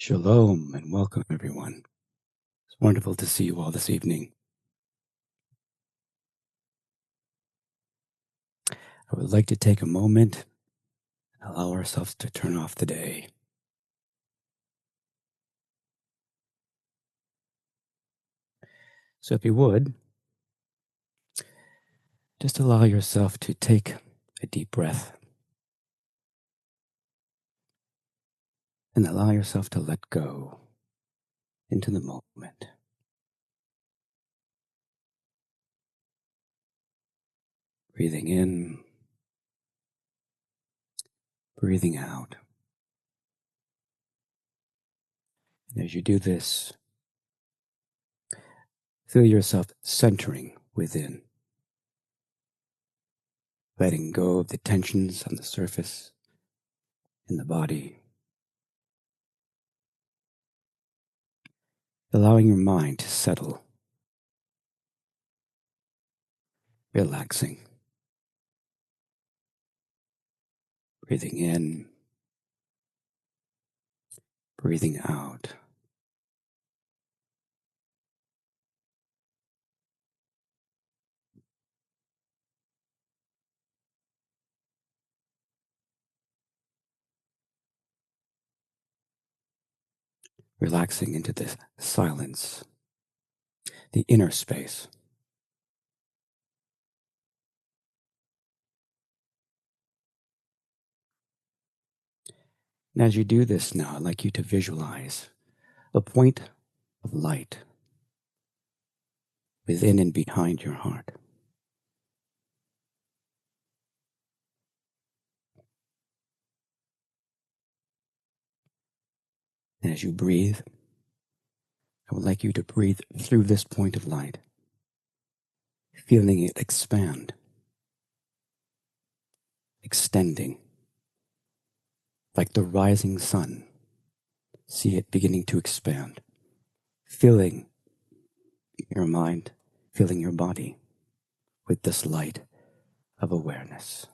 Shalom and welcome, everyone. It's wonderful to see you all this evening. I would like to take a moment and allow ourselves to turn off the day. So if you would, just allow yourself to take a deep breath and allow yourself to let go into the moment. Breathing in, breathing out. And as you do this, feel yourself centering within, letting go of the tensions on the surface in the body, allowing your mind to settle, relaxing, breathing in, breathing out. Relaxing into the silence, the inner space. And as you do this now, I'd like you to visualize a point of light within and behind your heart. And as you breathe, I would like you to breathe through this point of light, feeling it expand, extending, like the rising sun. See it beginning to expand, filling your mind, filling your body with this light of awareness.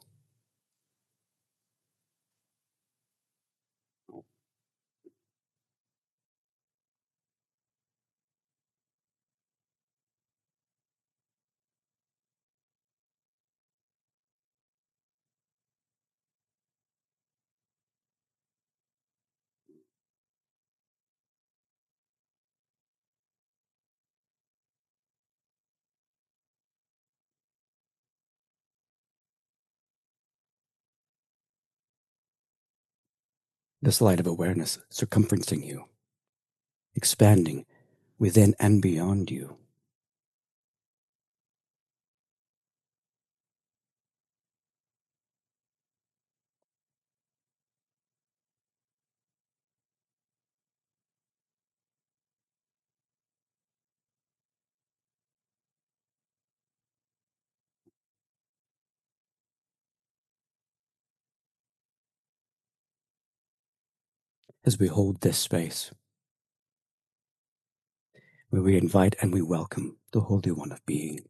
This light of awareness circumferencing you, expanding within and beyond you. As we hold this space, where we invite and we welcome the Holy One of Being.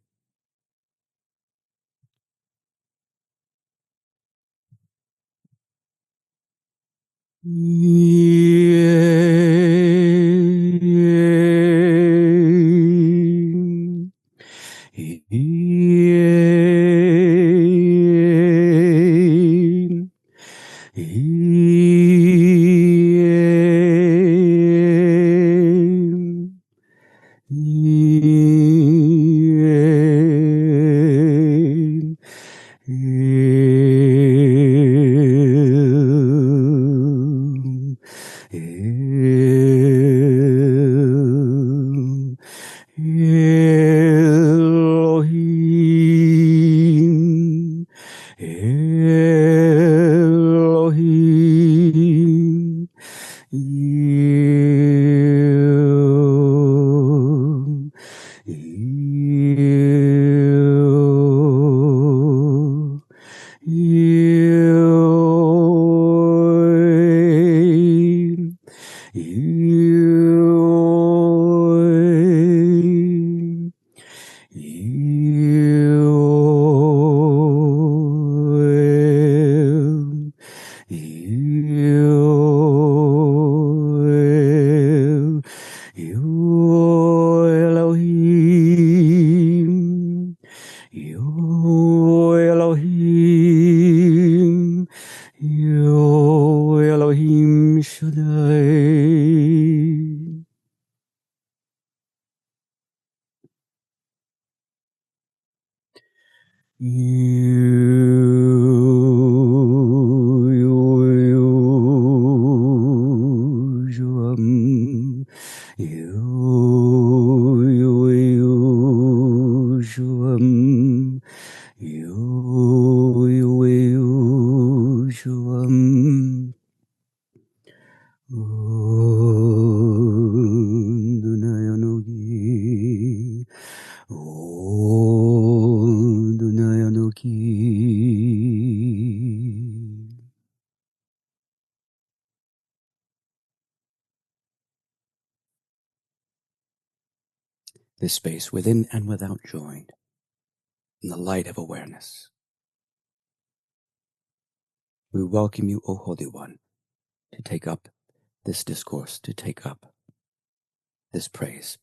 Elohim Shaddai. This space within and without joined in the light of awareness. We welcome you, O Holy One, to take up this discourse, to take up this praise.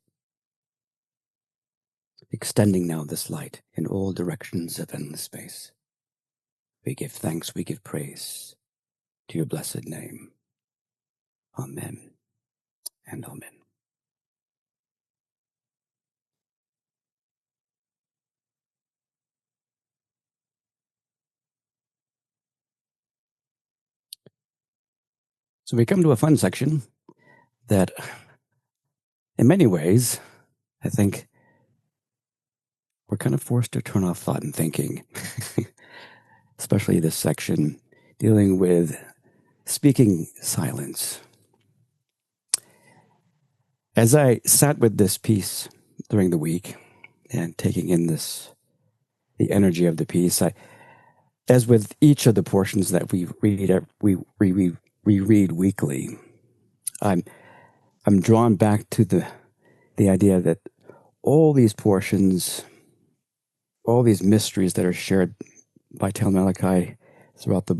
Extending now this light in all directions of endless space. We give thanks, we give praise to your blessed name. Amen and amen. So we come to a fun section that, in many ways, I think we're kind of forced to turn off thought and thinking, especially this section dealing with speaking silence. As I sat with this piece during the week and taking in the energy of the piece, as with each of the portions that we read weekly, I'm drawn back to the idea that all these portions, all these mysteries that are shared by Tel Malachi throughout the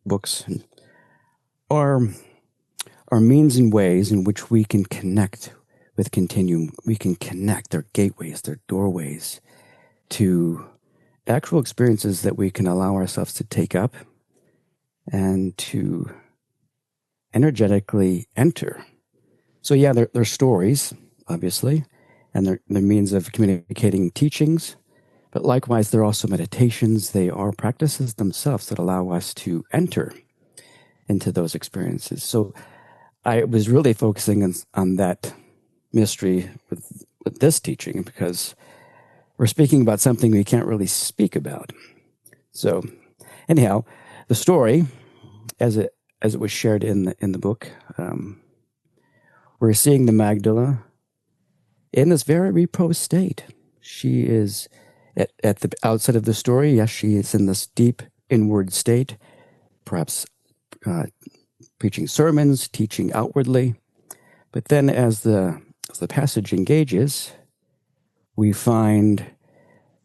books, are means and ways in which we can connect with continuum. We can connect their gateways, their doorways to actual experiences that we can allow ourselves to take up and to energetically enter. So yeah, they're stories, obviously, and they're means of communicating teachings, but likewise, they're also meditations. They are practices themselves that allow us to enter into those experiences. So I was really focusing on that mystery with this teaching because we're speaking about something we can't really speak about. So anyhow, the story, as it was shared in the book, we're seeing the Magdala in this very repose state. She is at the outset of the story. Yes, she is in this deep inward state, perhaps preaching sermons, teaching outwardly. But then as the passage engages, we find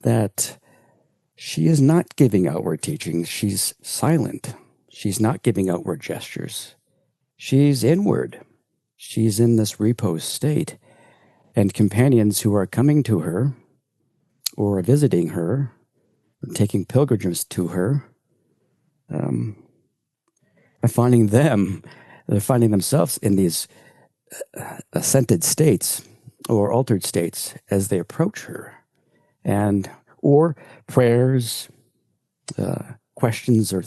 that she is not giving outward teachings. She's silent. She's not giving outward gestures. She's inward. She's in this repose state. And companions who are coming to her or visiting her, or taking pilgrimages to her, are finding themselves in these ascended states or altered states as they approach her, or prayers, questions, or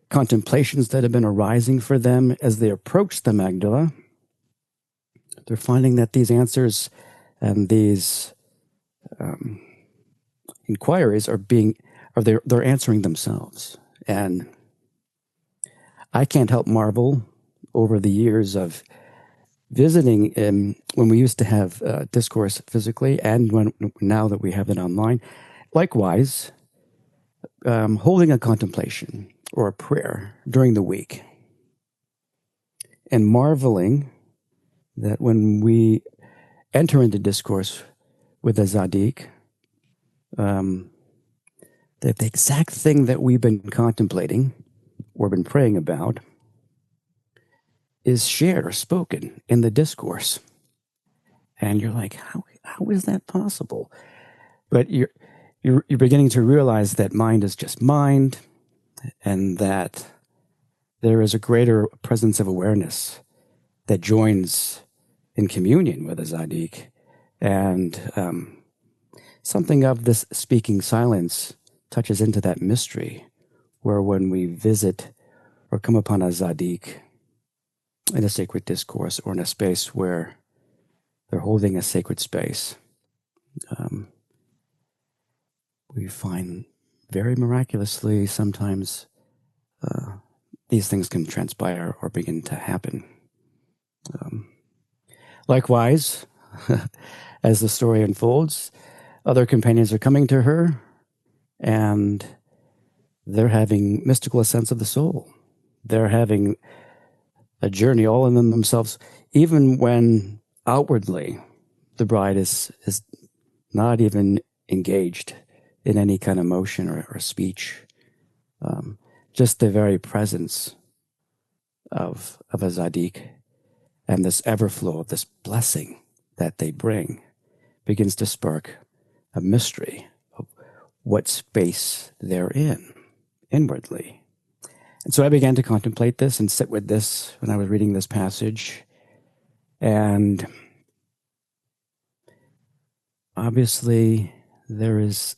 contemplations that have been arising for them as they approach the Magdala. They're finding that these answers and these inquiries they're answering themselves. And I can't help marvel over the years of visiting when we used to have discourse physically, and now that we have it online. Likewise, holding a contemplation or a prayer during the week, and marveling that when we enter into discourse with a Zadik, that the exact thing that we've been contemplating or been praying about is shared or spoken in the discourse. And you're like, how is that possible? But you're beginning to realize that mind is just mind, and that there is a greater presence of awareness that joins in communion with a Zadik. And something of this speaking silence touches into that mystery, where when we visit or come upon a Zadik in a sacred discourse or in a space where they're holding a sacred space, we find very miraculously sometimes these things can transpire or begin to happen. Likewise, as the story unfolds, other companions are coming to her and they're having mystical ascents of the soul. They're having a journey all in themselves, even when outwardly the bride is not even engaged in any kind of motion or speech. Just the very presence of a Zadik and this everflow of this blessing that they bring begins to spark a mystery of what space they're in inwardly. And so I began to contemplate this and sit with this when I was reading this passage. And obviously there is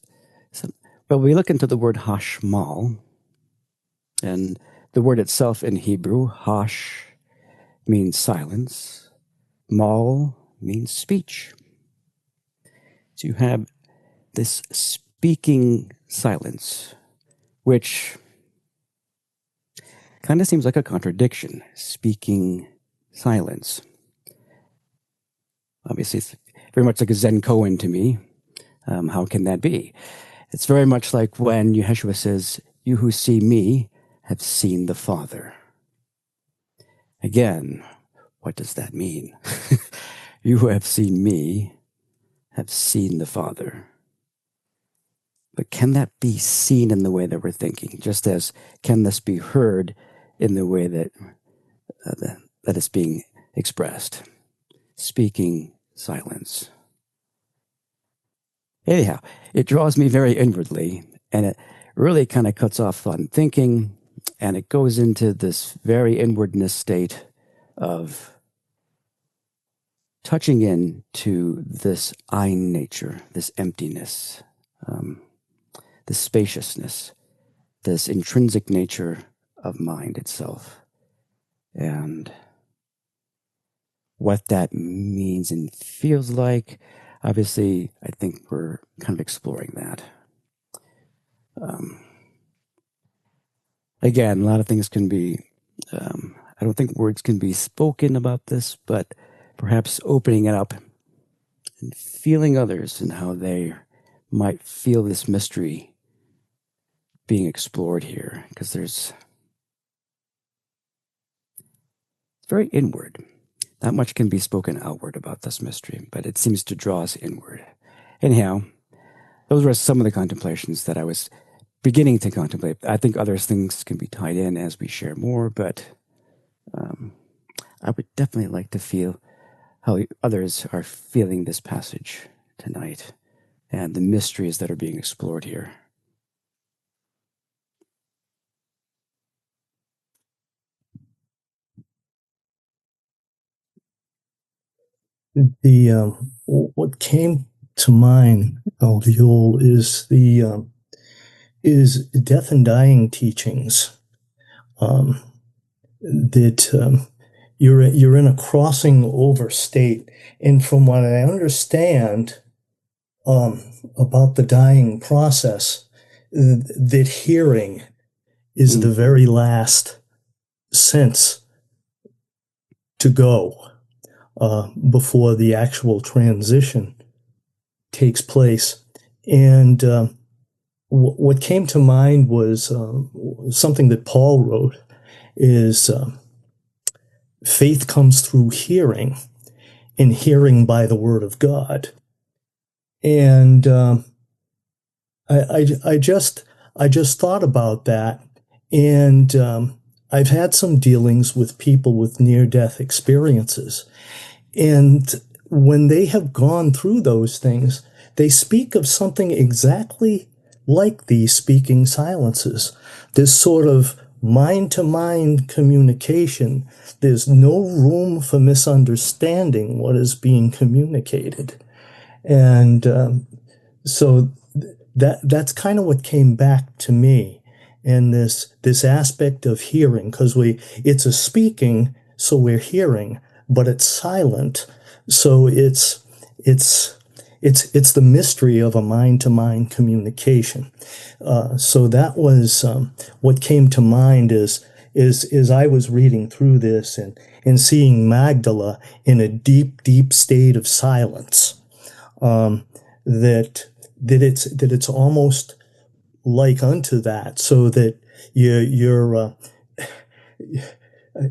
some, well, we look into the word Hashmal, and the word itself in Hebrew, Hash, means silence. Mal means speech. So you have this speaking silence, which kind of seems like a contradiction. Speaking silence. Obviously, it's very much like a Zen koan to me. How can that be? It's very much like when Yeshua says, "You who see me have seen the Father." Again, what does that mean? You who have seen me have seen the Father. But can that be seen in the way that we're thinking? Just as can this be heard in the way that that it's being expressed? Speaking silence. Anyhow, it draws me very inwardly, and it really kind of cuts off on thinking, and it goes into this very inwardness state of touching into this ein nature, this emptiness, this spaciousness, this intrinsic nature of mind itself, and what that means and feels like. Obviously, I think we're kind of exploring that. Again, a lot of things can be, I don't think words can be spoken about this, but perhaps opening it up and feeling others and how they might feel this mystery being explored here, because it's very inward. Not much can be spoken outward about this mystery, but it seems to draw us inward. Anyhow, those were some of the contemplations that I was beginning to contemplate. I think other things can be tied in as we share more, but I would definitely like to feel how others are feeling this passage tonight and the mysteries that are being explored here. What came to mind, Alveol, is death and dying teachings. That you're in a crossing over state, and from what I understand about the dying process, that hearing is the very last sense to go before the actual transition takes place. And what came to mind was something that Paul wrote, is faith comes through hearing, and hearing by the word of God. And I just thought about that, and I've had some dealings with people with near-death experiences, and when they have gone through those things, they speak of something exactly like these speaking silences. This sort of mind-to-mind communication, there's no room for misunderstanding what is being communicated. And so that's kind of what came back to me, and this aspect of hearing, because it's a speaking, so we're hearing, but it's silent, so it's the mystery of a mind-to-mind communication. So that was what came to mind is I was reading through this and seeing Magdala in a deep, deep state of silence. That it's almost like unto that, so that you're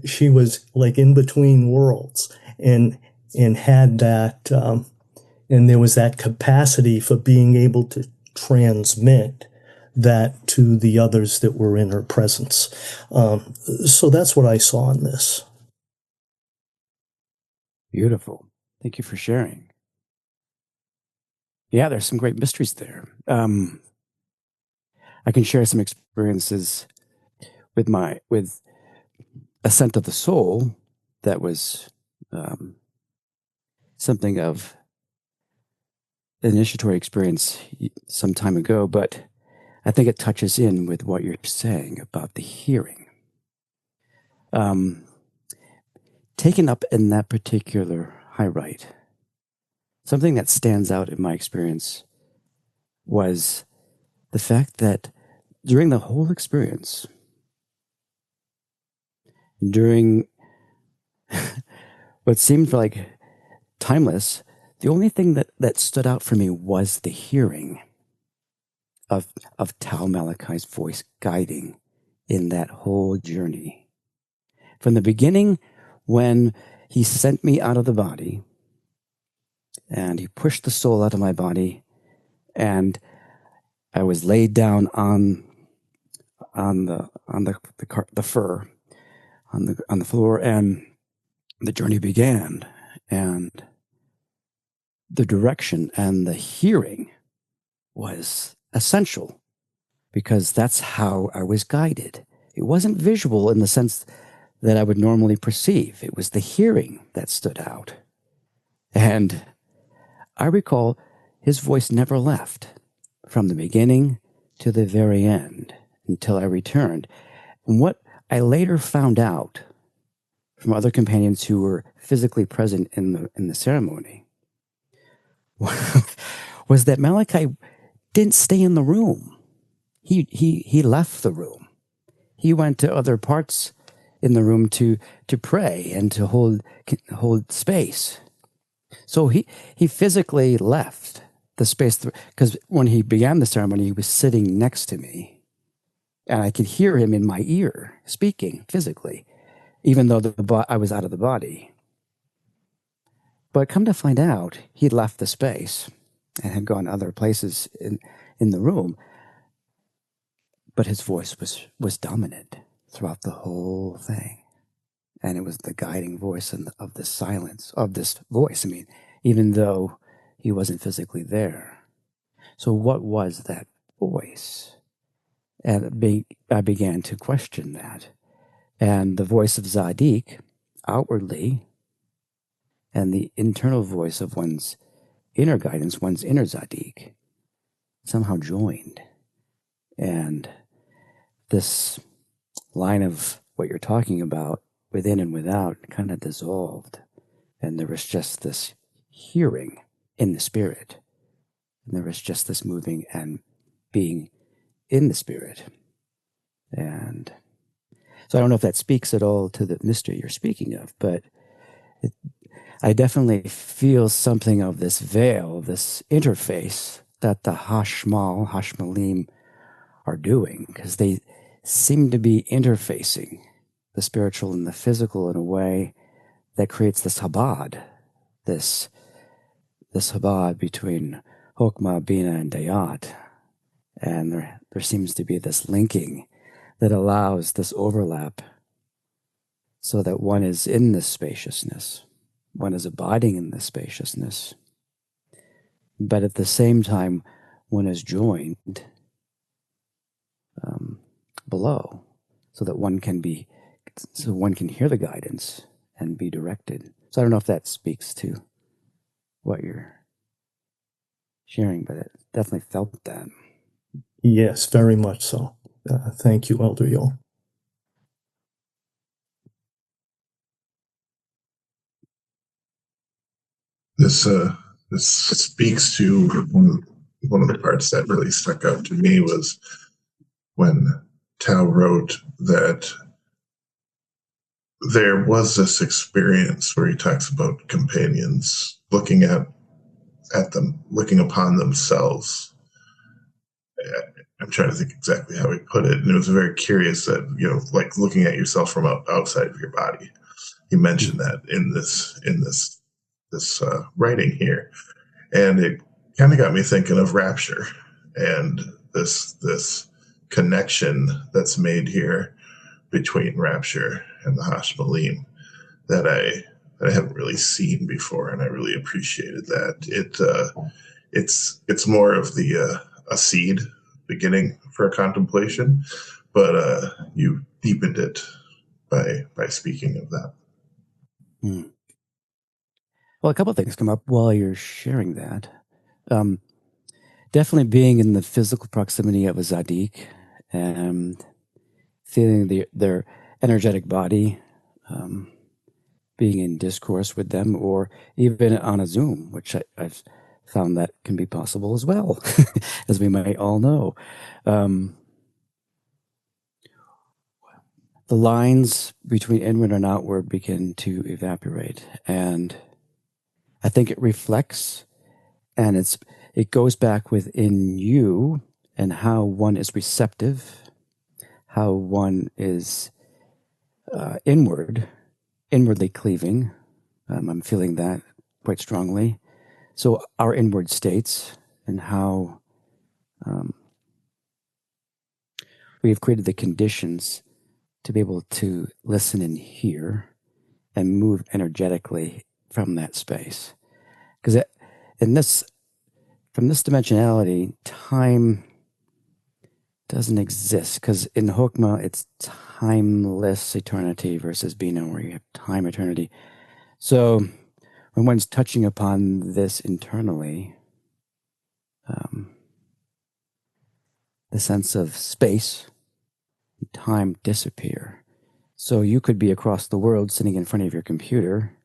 she was like in between worlds, and had that and there was that capacity for being able to transmit that to the others that were in her presence. So that's what I saw in this. Beautiful. Thank you for sharing. Yeah, there's some great mysteries there. I can share some experiences with Ascent of the Soul that was something of an initiatory experience some time ago, but I think it touches in with what you're saying about the hearing. Taken up in that particular high rite, something that stands out in my experience was the fact that during the whole experience, during what seemed like timeless, the only thing that stood out for me was the hearing of Tao Malakai's voice guiding in that whole journey. From the beginning, when he sent me out of the body and he pushed the soul out of my body, and I was laid down on the fur on the floor, and the journey began, and the direction and the hearing was essential because that's how I was guided. It wasn't visual in the sense that I would normally perceive. It was the hearing that stood out. And I recall his voice never left from the beginning to the very end until I returned. And what I later found out from other companions who were physically present in the ceremony was that Malachi didn't stay in the room. He left the room. He went to other parts in the room to pray and to hold space. So he physically left the space because when he began the ceremony, he was sitting next to me, and I could hear him in my ear speaking physically, even though I was out of the body. But come to find out, he'd left the space and had gone other places in the room. But his voice was dominant throughout the whole thing. And it was the guiding voice of the silence, of this voice. I mean, even though he wasn't physically there. So what was that voice? And I began to question that. And the voice of Zadik, outwardly, and the internal voice of one's inner guidance, one's inner Zadik, somehow joined. And this line of what you're talking about, within and without, kind of dissolved. And there was just this hearing in the spirit. And there was just this moving and being in the spirit. And so I don't know if that speaks at all to the mystery you're speaking of, but I definitely feel something of this veil, this interface that the Hashmalim are doing, because they seem to be interfacing the spiritual and the physical in a way that creates this Habad, this Habad between Hokmah, Bina, and Dayat. And there seems to be this linking that allows this overlap so that one is in this spaciousness, one is abiding in this spaciousness, but at the same time, one is joined below. so that one can hear the guidance and be directed. So I don't know if that speaks to what you're sharing, but it definitely felt that. Yes, very much so. Thank you, Elder Yule. This speaks to one of the parts that really stuck out to me was when Tao wrote that there was this experience where he talks about companions looking at them, looking upon themselves. I'm trying to think exactly how he put it, and it was very curious that, like looking at yourself from outside of your body. He mentioned that in this writing here, and it kind of got me thinking of rapture and this connection that's made here between rapture and the Hashmalim that I haven't really seen before, and I really appreciated that. It's more of a seed beginning for a contemplation, but you deepened it by speaking of that. Well, a couple of things come up while you're sharing that. Definitely being in the physical proximity of a Zadik and feeling their energetic body, being in discourse with them, or even on a Zoom, which I've found that can be possible as well, as we might all know. The lines between inward and outward begin to evaporate, and I think it reflects, and it goes back within you and how one is receptive, how one is inwardly cleaving. I'm feeling that quite strongly. So our inward states and how we have created the conditions to be able to listen and hear and move energetically from that space. Because from this dimensionality, time doesn't exist. Because in Hokmah, it's timeless eternity versus Bina, where you have time eternity. So when one's touching upon this internally, the sense of space and time disappear. So you could be across the world sitting in front of your computer,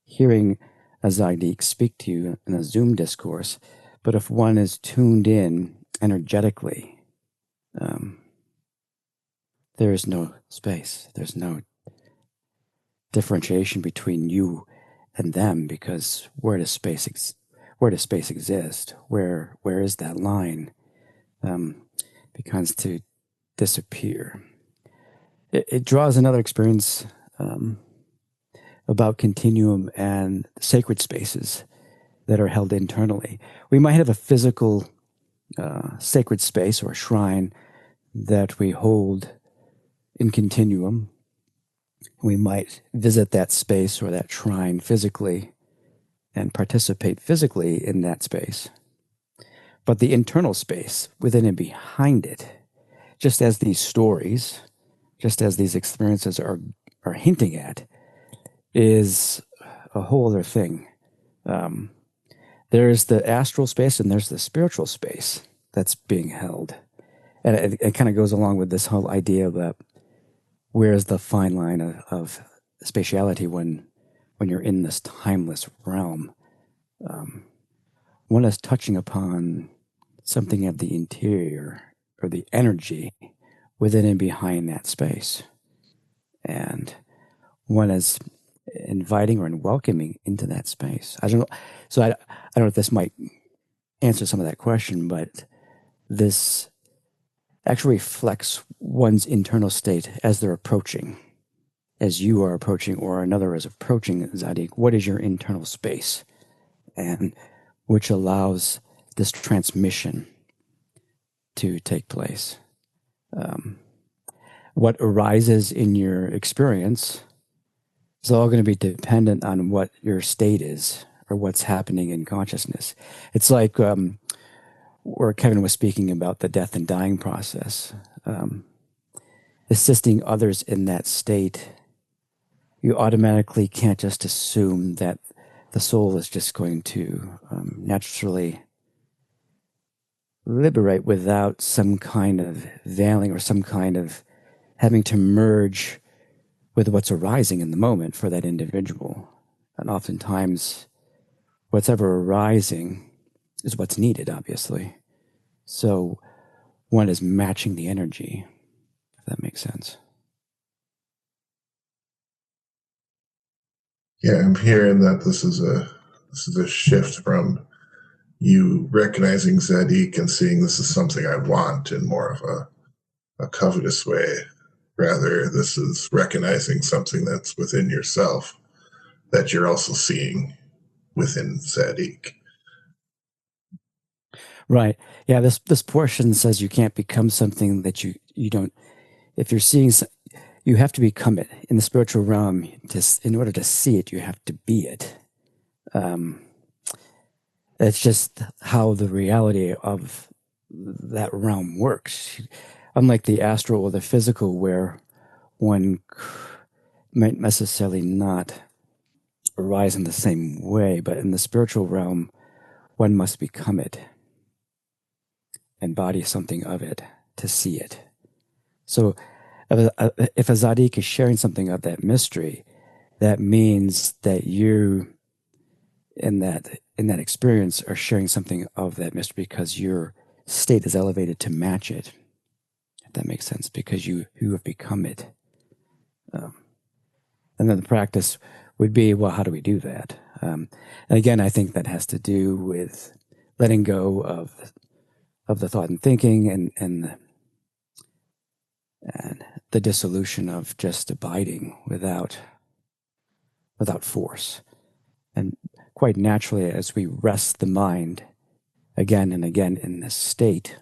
hearing a Zaidik speak to you in a Zoom discourse, but if one is tuned in energetically, there is no space. There's no differentiation between you and them, because where does space exist? Where is that line? Begins to disappear. It draws another experience about continuum and sacred spaces that are held internally. We might have a physical sacred space or a shrine that we hold in continuum. We might visit that space or that shrine physically and participate physically in that space. But the internal space within and behind it, just as these stories, just as these experiences are hinting at, is a whole other thing. There's the astral space and there's the spiritual space that's being held. And it kind of goes along with this whole idea that where's the fine line of spatiality when you're in this timeless realm. One is touching upon something of the interior or the energy within and behind that space. And one is inviting or welcoming into that space. I don't know. So I don't know if this might answer some of that question, but this actually reflects one's internal state as they're approaching, as you are approaching or another is approaching Zadik. What is your internal space? And which allows this transmission to take place. What arises in your experience is all going to be dependent on what your state is or what's happening in consciousness. It's like where Kevin was speaking about the death and dying process. And assisting others in that state, you automatically can't just assume that the soul is just going to naturally liberate without some kind of veiling or some kind of having to merge with what's arising in the moment for that individual. And oftentimes, what's ever arising is what's needed, obviously. So one is matching the energy, if that makes sense. Yeah, I'm hearing that this is a shift from you recognizing Zadik and seeing this is something I want in more of a covetous way. Rather, this is recognizing something that's within yourself that you're also seeing within Zadik. Right. Yeah, this portion says you can't become something that you don't. If you're seeing, you have to become it in the spiritual realm. In order to see it, you have to be it. It's just how the reality of that realm works. Unlike the astral or the physical, where one might necessarily not arise in the same way, but in the spiritual realm, one must become it, embody something of it to see it. So if a Zadik is sharing something of that mystery, that means that you in that experience are sharing something of that mystery because your state is elevated to match it, if that makes sense, because you have become it. And then the practice would be, well, how do we do that? And again, I think that has to do with letting go of the thought and thinking and the dissolution of just abiding without force. And quite naturally, as we rest the mind again and again in this state,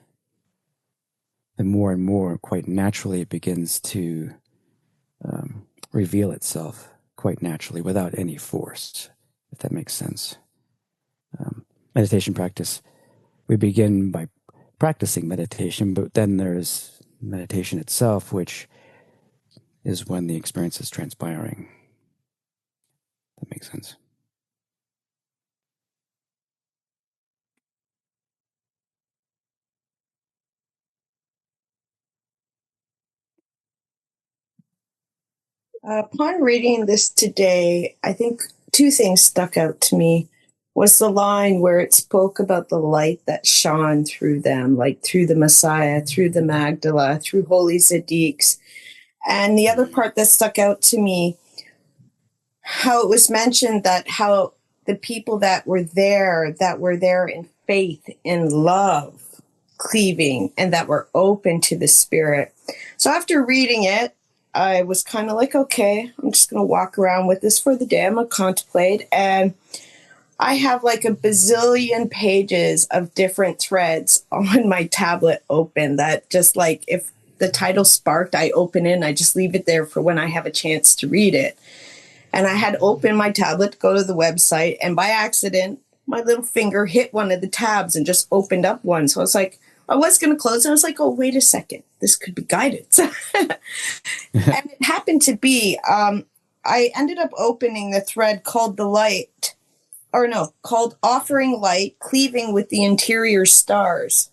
the more and more, quite naturally, it begins to reveal itself quite naturally without any force, if that makes sense. Meditation practice, we begin by practicing meditation, but then there's meditation itself, which is when the experience is transpiring. That makes sense. Upon reading this today, I think two things stuck out to me. Was the line where it spoke about the light that shone through them, like through the Messiah, through the Magdala, through Holy Zaddiks. And the other part that stuck out to me, how it was mentioned that how the people that were there in faith, in love, cleaving, and that were open to the Spirit. So after reading it, I was kind of like, okay, I'm just going to walk around with this for the day. I'm going to contemplate. And I have like a bazillion pages of different threads on my tablet open that just like if the title sparked, I open it and I just leave it there for when I have a chance to read it. And I had opened my tablet to go to the website, and by accident, my little finger hit one of the tabs and just opened up one. So I was like, I was going to close, and I was like, oh, wait a second. This could be guidance. And it happened to be, I ended up opening the thread called called Offering Light, Cleaving with the Interior Stars.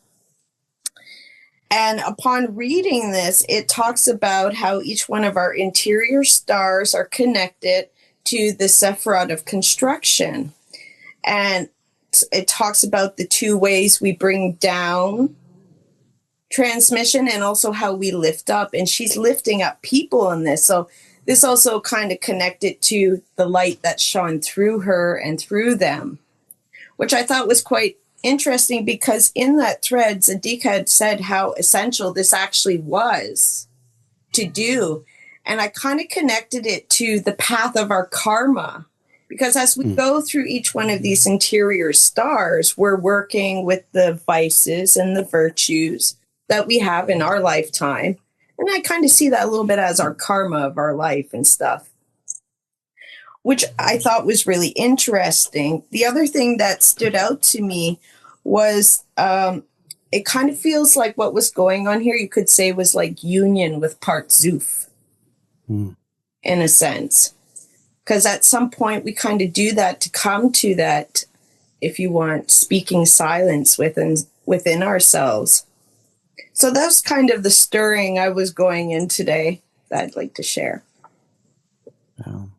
And upon reading this, it talks about how each one of our interior stars are connected to the Sephiroth of construction. And it talks about the two ways we bring down transmission and also how we lift up. And she's lifting up people in this. So this also kind of connected to the light that shone through her and through them, which I thought was quite interesting because in that thread, Zaddik had said how essential this actually was to do. And I kind of connected it to the path of our karma. Because as we go through each one of these interior stars, we're working with the vices and the virtues that we have in our lifetime. And I kind of see that a little bit as our karma of our life and stuff, which I thought was really interesting. The other thing that stood out to me was it kind of feels like what was going on here, you could say, was like union with part Zoof, in a sense. Because at some point we kind of do that to come to that, if you want, speaking silence within ourselves. So that's kind of the stirring I was going in today that I'd like to share. Wow.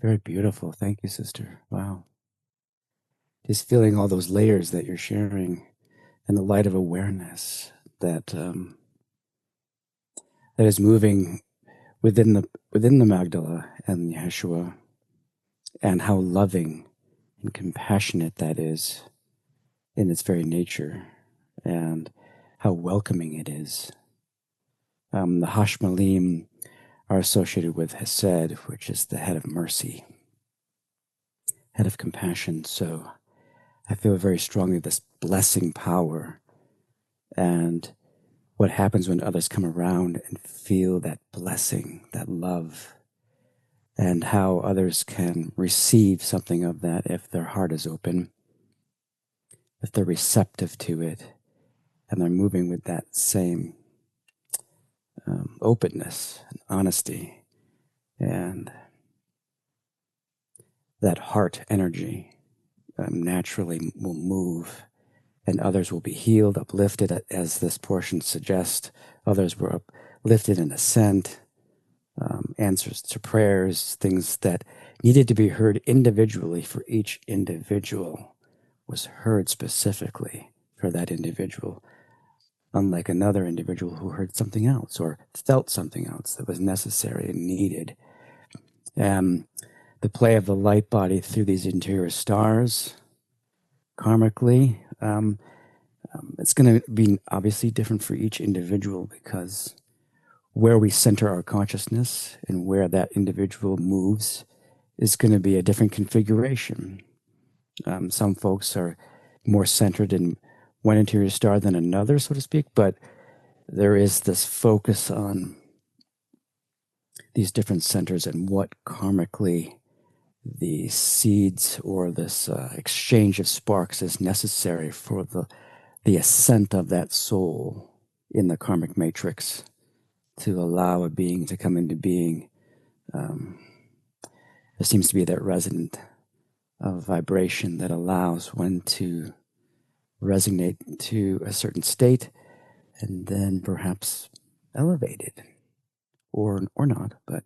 Very beautiful. Thank you, sister. Wow. Just feeling all those layers that you're sharing and the light of awareness that that is moving within the Magdala and Yeshua, and how loving and compassionate that is in its very nature, and how welcoming it is. The Hashmalim are associated with Hesed, which is the head of mercy, head of compassion. So I feel very strongly this blessing power, and what happens when others come around and feel that blessing, that love, and how others can receive something of that if their heart is open, if they're receptive to it, and they're moving with that same openness and honesty and that heart energy naturally will move, and others will be healed, uplifted, as this portion suggests. Others were uplifted in ascent, answers to prayers, things that needed to be heard individually for each individual was heard specifically for that individual, unlike another individual who heard something else or felt something else that was necessary and needed. The play of the light body through these interior stars, karmically, it's going to be obviously different for each individual, because where we center our consciousness and where that individual moves is going to be a different configuration. Some folks are more centered in one interior star than another, so to speak, but there is this focus on these different centers and what karmically the seeds or this exchange of sparks is necessary for the ascent of that soul in the karmic matrix to allow a being to come into being. There seems to be that resonant of vibration that allows one to resonate to a certain state and then perhaps elevated or not. But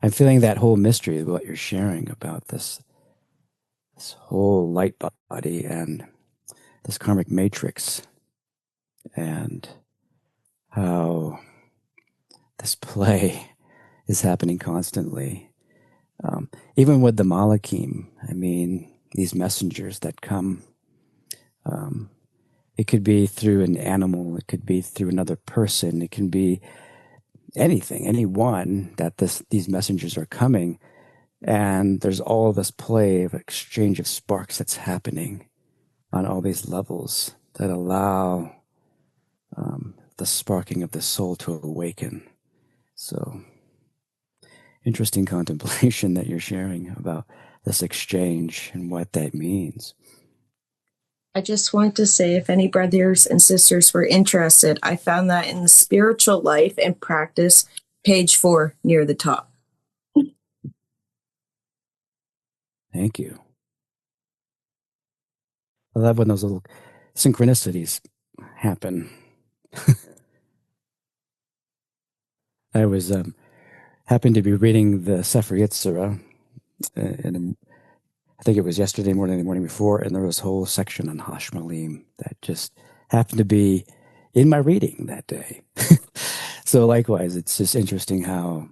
I'm feeling that whole mystery of what you're sharing about this whole light body and this karmic matrix, and how this play is happening constantly. Even with the Malachim, I mean, these messengers that come, it could be through an animal, it could be through another person, it can be anything, anyone that these messengers are coming, and there's all this play of exchange of sparks that's happening on all these levels that allow the sparking of the soul to awaken. So interesting contemplation that you're sharing about this exchange and what that means. I just want to say, if any brothers and sisters were interested, I found that in the Spiritual Life and Practice, page 4, near the top. Thank you. I love when those little synchronicities happen. I was happened to be reading the Sefer Yetzirah, and I think it was yesterday morning, the morning before, and there was a whole section on Hashmalim that just happened to be in my reading that day. So likewise, it's just interesting how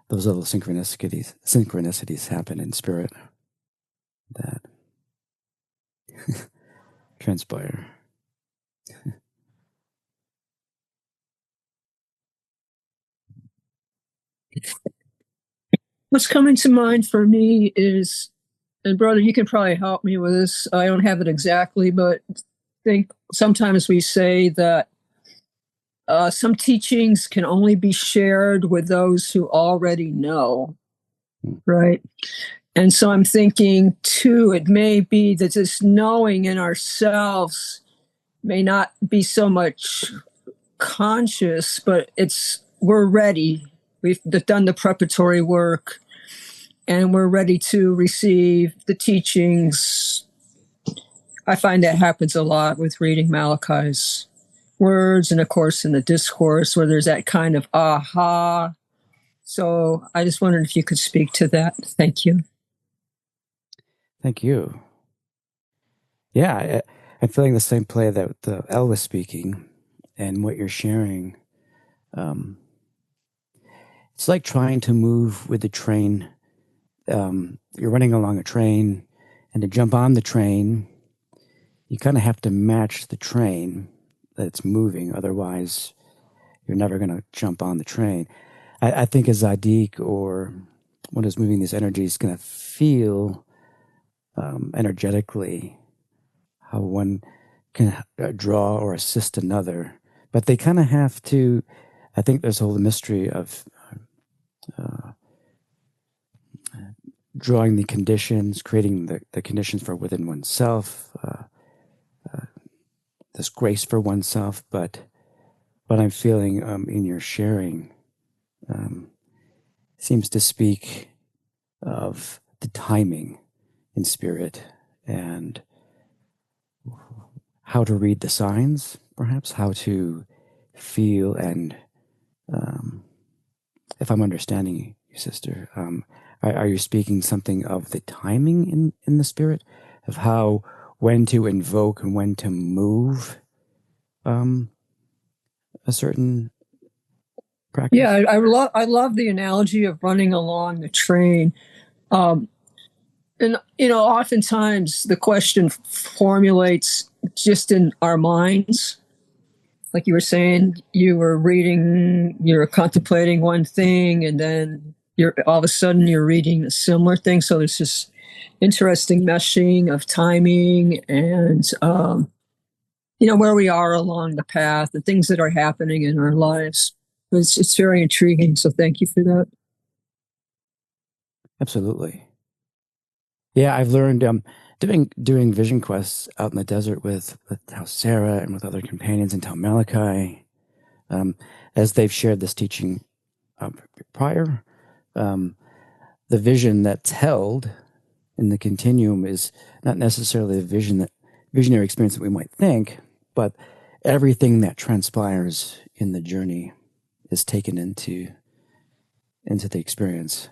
those little synchronicities happen in spirit that transpire. What's coming to mind for me is, and brother, you can probably help me with this. I don't have it exactly, but I think sometimes we say that some teachings can only be shared with those who already know, right? And so I'm thinking, too, it may be that this knowing in ourselves may not be so much conscious, but we're ready. We've done the preparatory work, and we're ready to receive the teachings. I find that happens a lot with reading Malachi's words, and of course in the discourse where there's that kind of aha. So I just wondered if you could speak to that. Thank you. Thank you. Yeah, I'm feeling the same play that Elle was speaking, and what you're sharing. It's like trying to move with the train. You're running along a train, and to jump on the train, you kind of have to match the train that it's moving. Otherwise, you're never going to jump on the train. I think a Zadik or one who's moving these energies is going to feel energetically how one can draw or assist another. But they kind of have to, I think there's a whole mystery of drawing the conditions, creating the conditions for within oneself, this grace for oneself. But what I'm feeling in your sharing seems to speak of the timing in spirit and how to read the signs, perhaps how to feel. And if I'm understanding you, sister, are you speaking something of the timing in the spirit of how, when to invoke and when to move a certain practice? Yeah, I love the analogy of running along the train. And, oftentimes the question formulates just in our minds. Like you were saying, you were contemplating one thing, and then all of a sudden you're reading a similar thing. So there's this interesting meshing of timing and, where we are along the path, the things that are happening in our lives. It's very intriguing. So thank you for that. Absolutely. Yeah, I've learned doing vision quests out in the desert with Tau Sarah and with other companions in Tau Malachi, as they've shared this teaching prior. The vision that's held in the continuum is not necessarily the visionary experience that we might think, but everything that transpires in the journey is taken into the experience.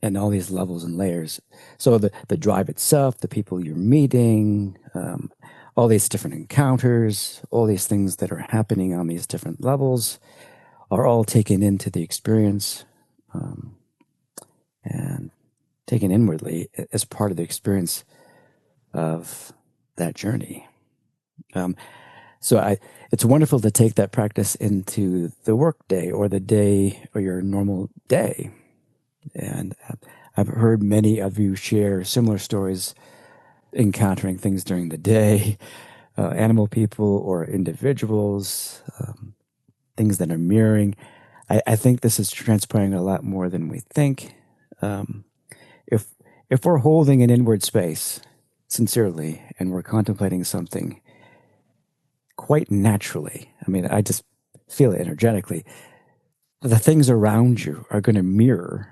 And all these levels and layers. So the drive itself, the people you're meeting, all these different encounters, all these things that are happening on these different levels are all taken into the experience and taken inwardly as part of the experience of that journey. So it's wonderful to take that practice into the work day or the day or your normal day. And I've heard many of you share similar stories, encountering things during the day, animal people or individuals, things that are mirroring. I think this is transpiring a lot more than we think. If we're holding an inward space sincerely and we're contemplating something quite naturally, I mean, I just feel it energetically, the things around you are going to mirror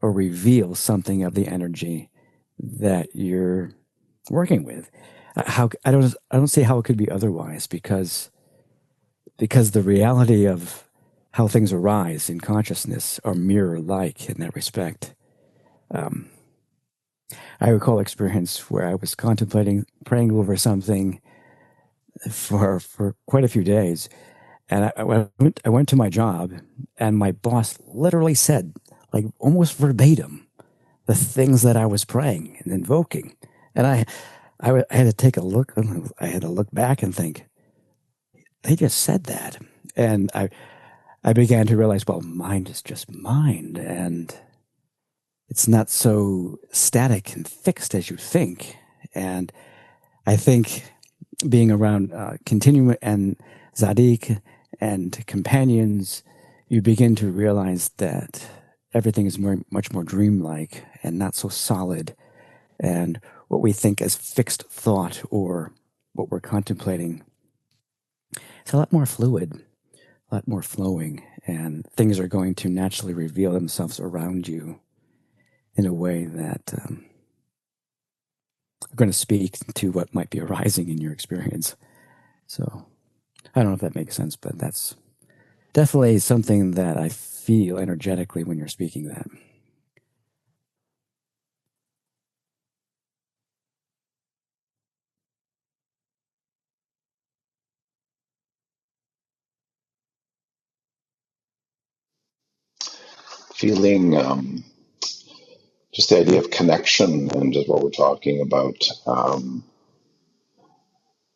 or reveal something of the energy that you're working with. I don't see how it could be otherwise, because the reality of how things arise in consciousness are mirror-like in that respect. I recall experience where I was contemplating, praying over something for quite a few days, and I went to my job, and my boss literally said, like almost verbatim, the things that I was praying and invoking. And I had to take a look. I had to look back and think, they just said that. And I began to realize, well, mind is just mind. And it's not so static and fixed as you think. And I think being around Continuum and Zadik and companions, you begin to realize that everything is much more dreamlike and not so solid. And what we think as fixed thought or what we're contemplating it's a lot more fluid, a lot more flowing, and things are going to naturally reveal themselves around you in a way that are going to speak to what might be arising in your experience. So I don't know if that makes sense, but that's definitely something that I feel energetically when you're speaking that. Feeling just the idea of connection and just what we're talking about,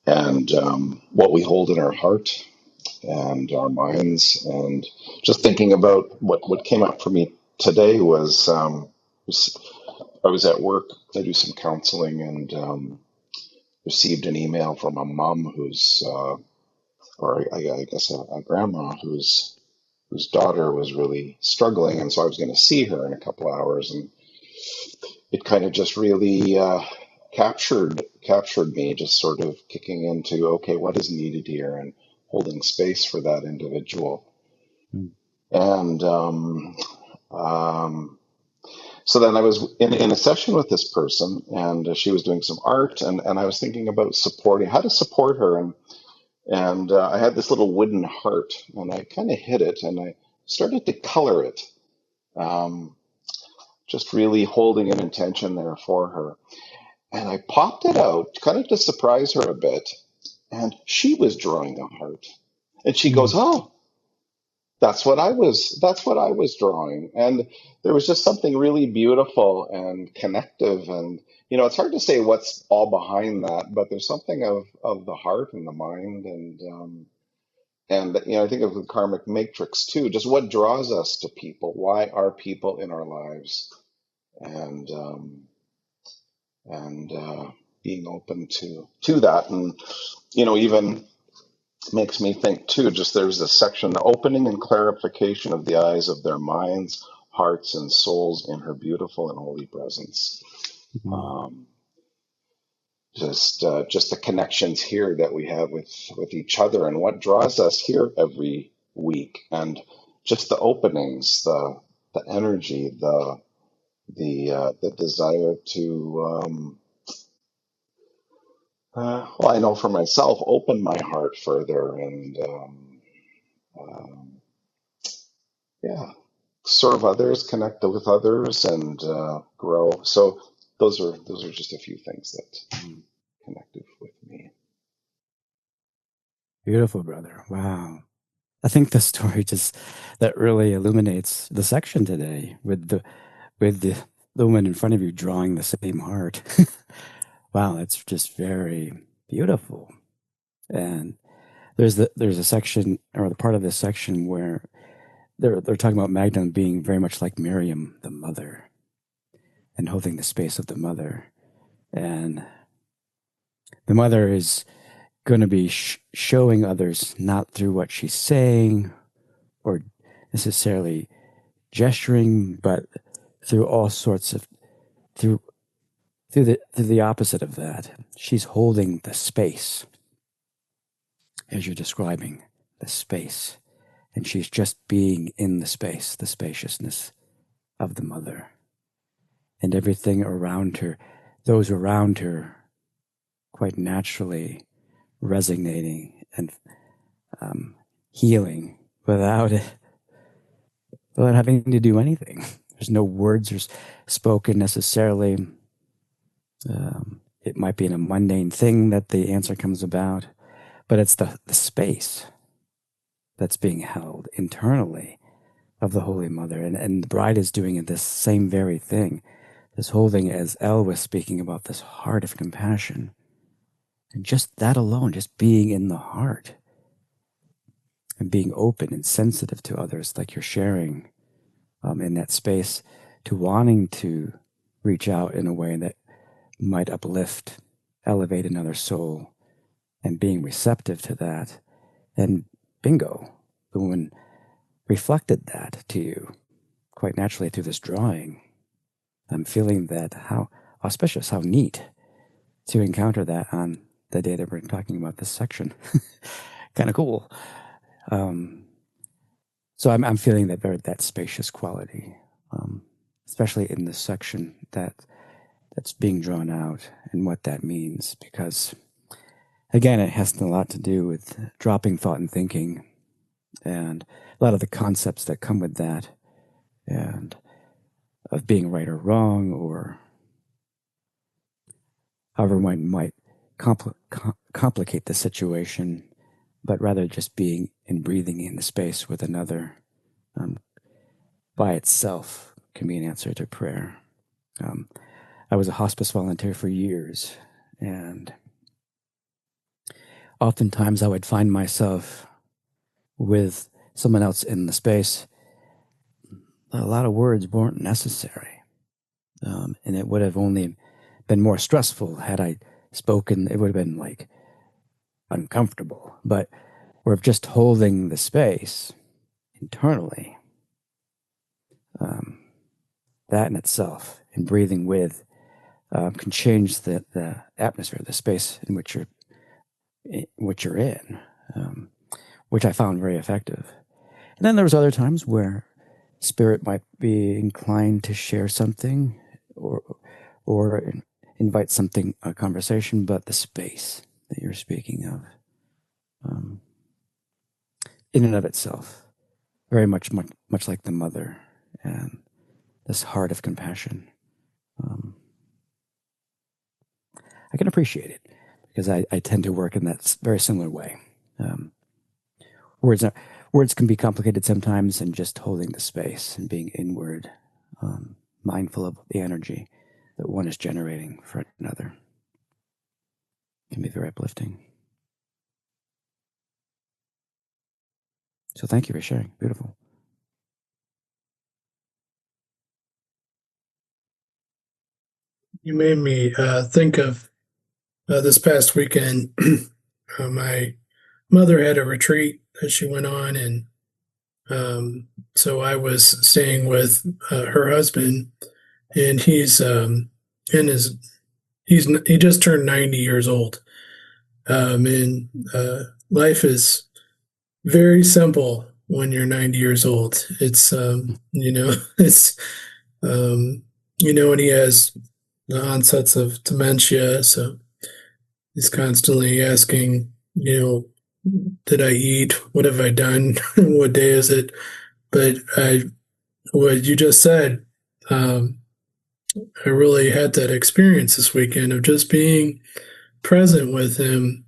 and what we hold in our heart and our minds. And just thinking about what came up for me today was I was at work. I do some counseling and received an email from a mom who's, or I guess a grandma whose daughter was really struggling, and so I was going to see her in a couple hours, and it kind of just really captured me, just sort of kicking into, okay, what is needed here, and holding space for that individual. Mm. And so then I was in a session with this person, and she was doing some art, and I was thinking about supporting, how to support her, and I had this little wooden heart, and I kind of hit it, and I started to color it, just really holding an intention there for her. And I popped it out, kind of to surprise her a bit, and she was drawing a heart. And she goes, "Oh, that's what I was drawing." And there was just something really beautiful and connective. And it's hard to say what's all behind that, but there's something of the heart and the mind, and I think of the karmic matrix too. Just what draws us to people? Why are people in our lives? And being open to that, and even makes me think too. Just there's this section, the opening and clarification of the eyes of their minds, hearts, and souls in her beautiful and holy presence. Mm-hmm. Just the connections here that we have with each other, and what draws us here every week, and just the openings, the energy, the desire to well, I know for myself, open my heart further, and yeah, serve others, connect with others, and grow. So those are just a few things that connected with me. Beautiful, brother. Wow. I think the story that really illuminates the section today with the woman in front of you drawing the same heart. Wow, that's just very beautiful. And there's a section, or the part of this section, where they're talking about Magdalene being very much like Miriam, the mother, and holding the space of the mother. And the mother is going to be showing others not through what she's saying or necessarily gesturing, but through all sorts of through the opposite of that. She's holding the space, as you're describing the space, and she's just being in the space, the spaciousness of the mother, and everything around her, those around her, quite naturally resonating and healing without having to do anything. There's no words spoken necessarily. It might be in a mundane thing that the answer comes about, but it's the space that's being held internally of the Holy Mother. And the bride is doing this same very thing, this holding, as Elle was speaking about, this heart of compassion. And just that alone, just being in the heart and being open and sensitive to others, like you're sharing in that space, to wanting to reach out in a way that might uplift, elevate another soul, and being receptive to that. And bingo, the woman reflected that to you quite naturally through this drawing. I'm feeling that how auspicious, how neat to encounter that on the day that we're talking about this section. kind of cool. So I'm feeling that spacious quality, especially in this section that's being drawn out and what that means, because again, it has a lot to do with dropping thought and thinking, and a lot of the concepts that come with that, and of being right or wrong, or however one might complicate the situation, but rather just being and breathing in the space with another by itself can be an answer to prayer. I was a hospice volunteer for years, and oftentimes I would find myself with someone else in the space. A lot of words weren't necessary, and it would have only been more stressful had I spoken. It would have been like uncomfortable, but we're just holding the space internally. That in itself, and breathing with, can change the atmosphere, the space in which you're in, which I found very effective. And then there was other times where spirit might be inclined to share something, or invite something, a conversation, but the space that you're speaking of, in and of itself, very much like the mother and this heart of compassion. I can appreciate it because I tend to work in that very similar way. Words can be complicated sometimes, and just holding the space and being inward, mindful of the energy that one is generating for another can be very uplifting. So thank you for sharing. Beautiful. You made me think of this past weekend. My mother had a retreat that she went on, and so I was staying with her husband, and he just turned 90 years old, and life is very simple when you're 90 years old. It's it's and he has the onsets of dementia, so he's constantly asking, did I eat? What have I done? What day is it? But what you just said, I really had that experience this weekend of just being present with him,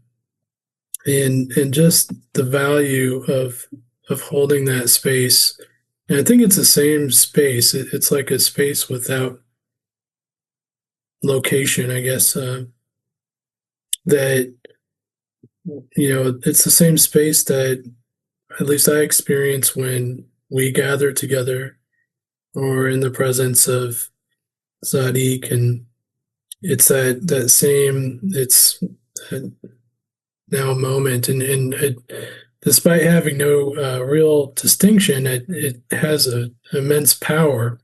and just the value of holding that space. And I think it's the same space. It's like a space without location, I guess. That it's the same space that at least I experience when we gather together or in the presence of Zadik, and it's that same. It's now a moment, and despite having no real distinction, it has an immense power,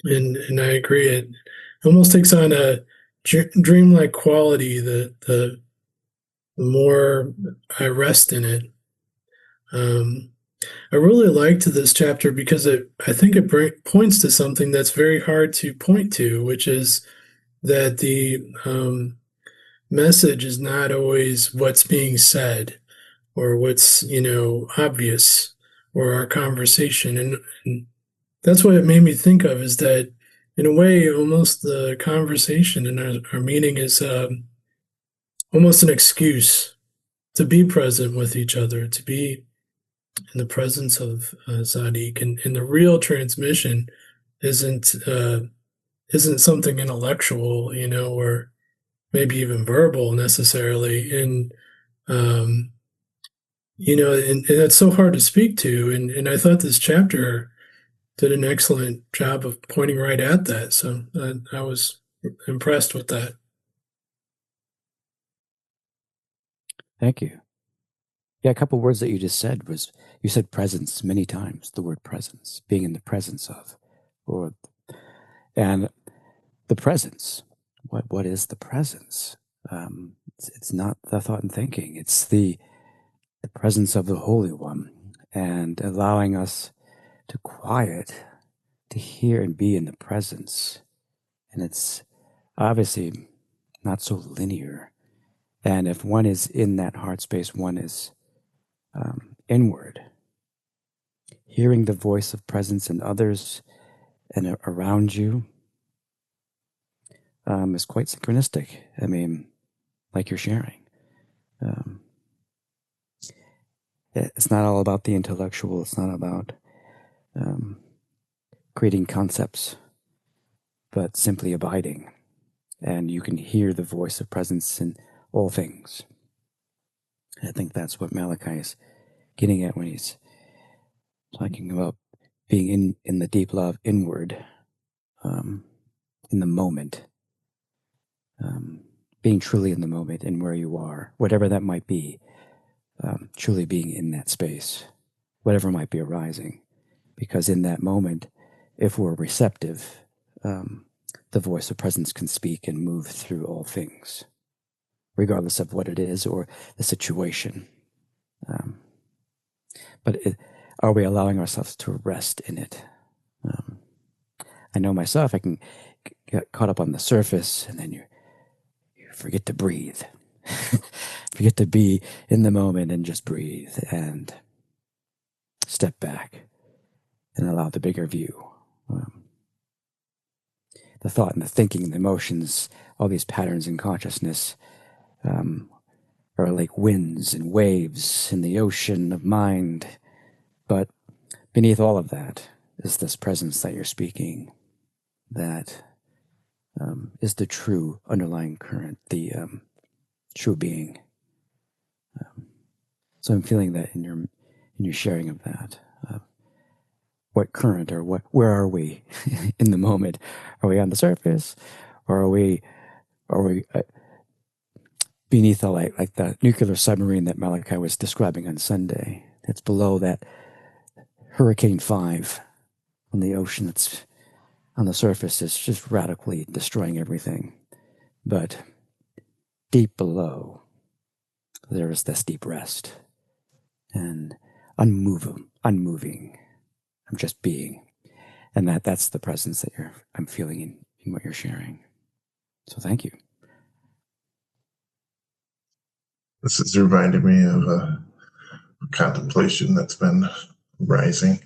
and I agree. It almost takes on a dreamlike quality the more I rest in it. I really liked this chapter because I think it points to something that's very hard to point to, which is that the message is not always what's being said or what's obvious, or our conversation, and that's what it made me think of, is that in a way almost the conversation and our meeting is almost an excuse to be present with each other, to be in the presence of Zadik, and the real transmission isn't something intellectual, or maybe even verbal necessarily, and and that's so hard to speak to, and I thought this chapter did an excellent job of pointing right at that. So I was impressed with that. Thank you. Yeah, a couple of words that you just said was, you said presence many times, the word presence, being in the presence of, and the presence. What is the presence? It's not the thought and thinking. It's the the presence of the Holy One, and allowing us to quiet, to hear and be in the presence. And it's obviously not so linear. And if one is in that heart space, one is inward. Hearing the voice of presence in others and around you is quite synchronistic. I mean, like you're sharing. It's not all about the intellectual. It's not about creating concepts, but simply abiding. And you can hear the voice of presence in all things. I think that's what Malachi is getting at when he's talking about being in the deep love inward, in the moment, being truly in the moment and where you are, whatever that might be, truly being in that space, whatever might be arising. Because in that moment, if we're receptive, the voice of presence can speak and move through all things, regardless of what it is or the situation. But are we allowing ourselves to rest in it? I know myself, I can get caught up on the surface, and then you forget to breathe. Forget to be in the moment and just breathe and step back and allow the bigger view. The thought and the thinking and the emotions, all these patterns in consciousness are like winds and waves in the ocean of mind. But beneath all of that is this presence that you're speaking that is the true underlying current, the true being. So I'm feeling that in your sharing of that. What current or where are we in the moment? Are we on the surface, or are we beneath the light, like the nuclear submarine that Malachi was describing on Sunday? It's below that Hurricane 5 on the ocean. That's on the surface is just radically destroying everything, but deep below there is this deep rest and unmoving. I'm just being, and that's the presence that I'm feeling in what you're sharing. So thank you. This is reminding me of a contemplation that's been rising.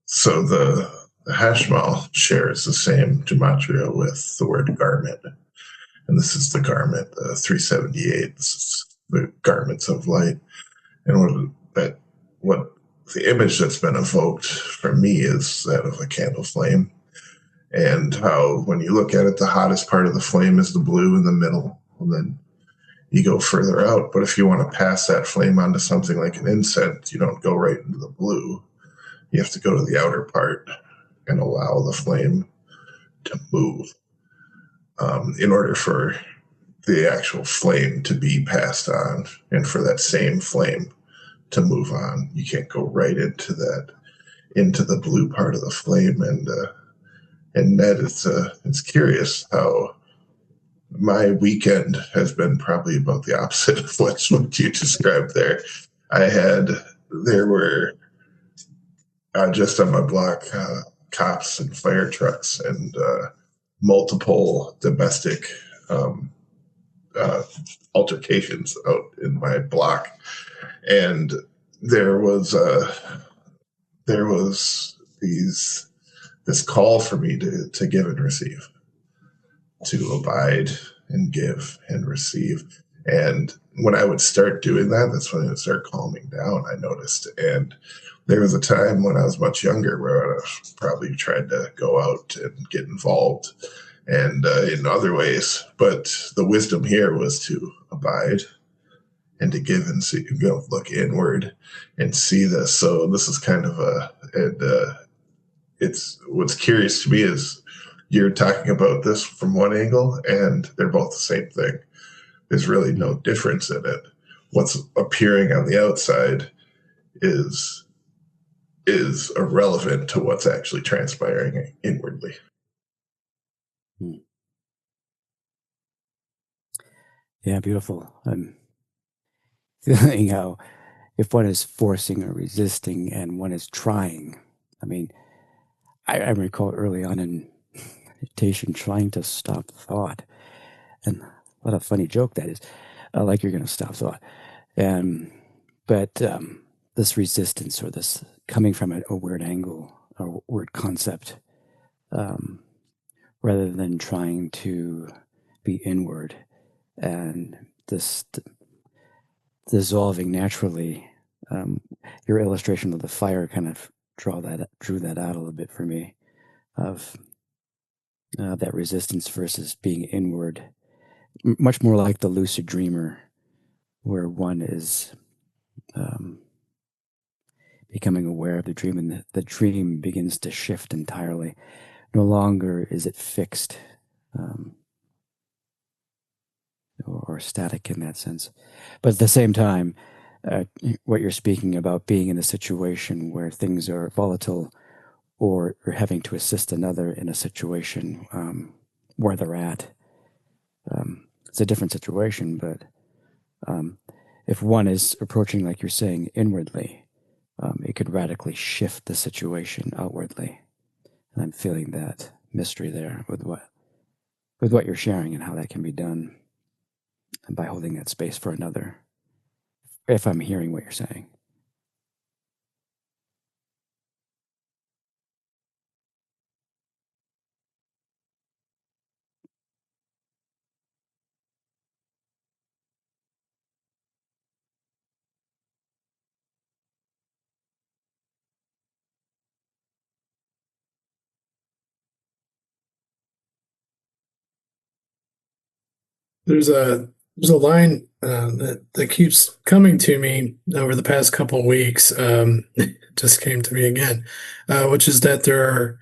So the Hashmal shares the same gematria with the word garment. And this is the garment, 378. This is the garments of light. And what the image that's been evoked for me is that of a candle flame. And how when you look at it, the hottest part of the flame is the blue in the middle. And then you go further out. But if you want to pass that flame onto something like an incense, you don't go right into the blue. You have to go to the outer part and allow the flame to move in order for the actual flame to be passed on and for that same flame to move on. You can't go right into the blue part of the flame. And that it's curious how my weekend has been probably about the opposite of what you described there. There were just on my block cops and fire trucks and multiple domestic altercations out in my block, and there was this call for me to give and receive, to abide and give and receive. And when I would start doing that, that's when it would start calming down, I noticed. And there was a time when I was much younger where I probably tried to go out and get involved and in other ways. But the wisdom here was to abide and to give and see, look inward and see this. So this is kind of it's what's curious to me is you're talking about this from one angle and they're both the same thing. There's really no difference in it. What's appearing on the outside is irrelevant to what's actually transpiring inwardly. Yeah, beautiful. I'm feeling how if one is forcing or resisting and one is trying. I mean, I recall early on in meditation trying to stop thought. And what a funny joke that is. Like you're going to stop thought. But this resistance or this coming from a weird angle or weird concept, rather than trying to be inward and this dissolving naturally. Your illustration of the fire kind of drew that out a little bit for me of that resistance versus being inward, much more like the lucid dreamer, where one is becoming aware of the dream, and the dream begins to shift entirely. No longer is it fixed or static in that sense. But at the same time, what you're speaking about being in a situation where things are volatile or having to assist another in a situation where they're at. It's a different situation, but if one is approaching, like you're saying, inwardly, it could radically shift the situation outwardly. And I'm feeling that mystery there with what you're sharing and how that can be done by holding that space for another, if I'm hearing what you're saying. There's a line that keeps coming to me over the past couple of weeks. It just came to me again, which is that there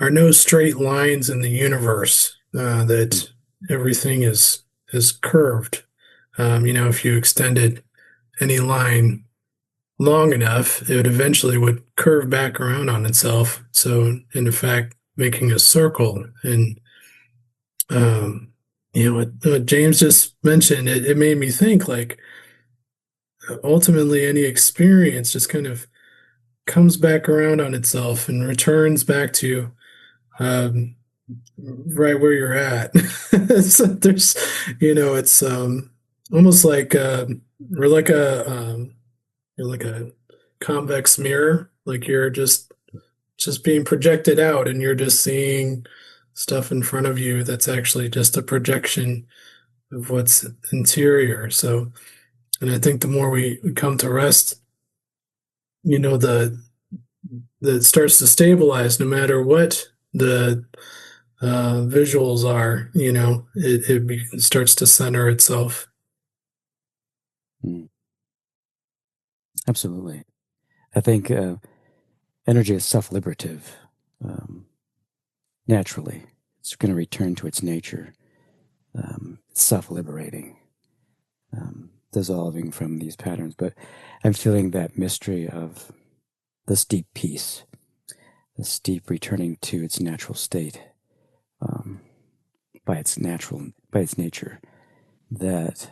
are no straight lines in the universe. That everything is curved. If you extended any line long enough, it would curve back around on itself. So, in effect, making a circle. And what James just mentioned, it made me think like ultimately any experience just kind of comes back around on itself and returns back to um, right where you're at. So there's, it's almost like we're like you're like a convex mirror, like you're just being projected out, and you're just seeing stuff in front of you that's actually just a projection of what's interior. So, and I think the more we come to rest, the that starts to stabilize no matter what the visuals are, it starts to center itself. Absolutely. I think energy is self-liberative. Naturally, it's going to return to its nature. It's self-liberating, dissolving from these patterns. But I'm feeling that mystery of this deep peace, this deep returning to its natural state, by its nature, that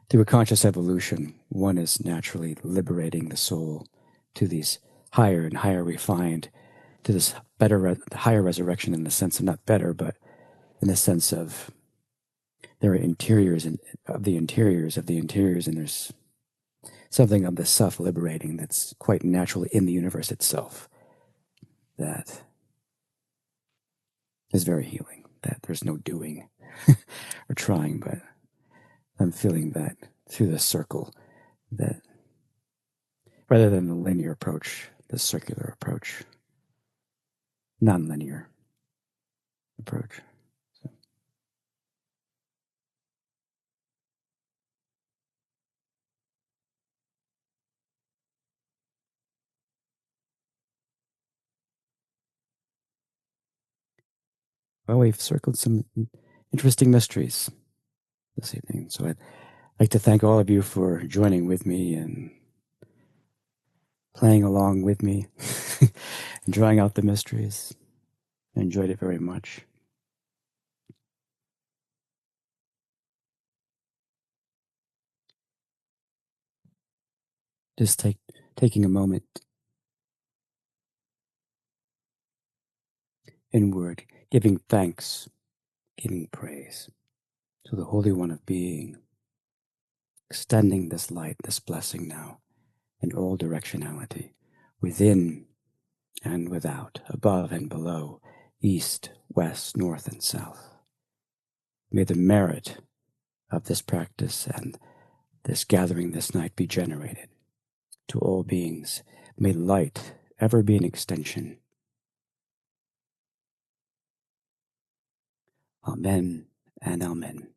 through a conscious evolution, one is naturally liberating the soul to these higher and higher refined, to this higher resurrection, in the sense of not better, but in the sense of there are interiors of the interiors of the interiors, and there's something of the self-liberating that's quite natural in the universe itself that is very healing, that there's no doing or trying, but I'm feeling that through the circle, that rather than the linear approach, the circular approach, non-linear approach. So. Well, we've circled some interesting mysteries this evening, so I'd like to thank all of you for joining with me and playing along with me and drawing out the mysteries. I enjoyed it very much. Just taking a moment inward, giving thanks, giving praise to the Holy One of Being, extending this light, this blessing now in all directionality, within and without, above and below, east, west, north, and south. May the merit of this practice and this gathering this night be generated to all beings. May light ever be an extension. Amen and amen.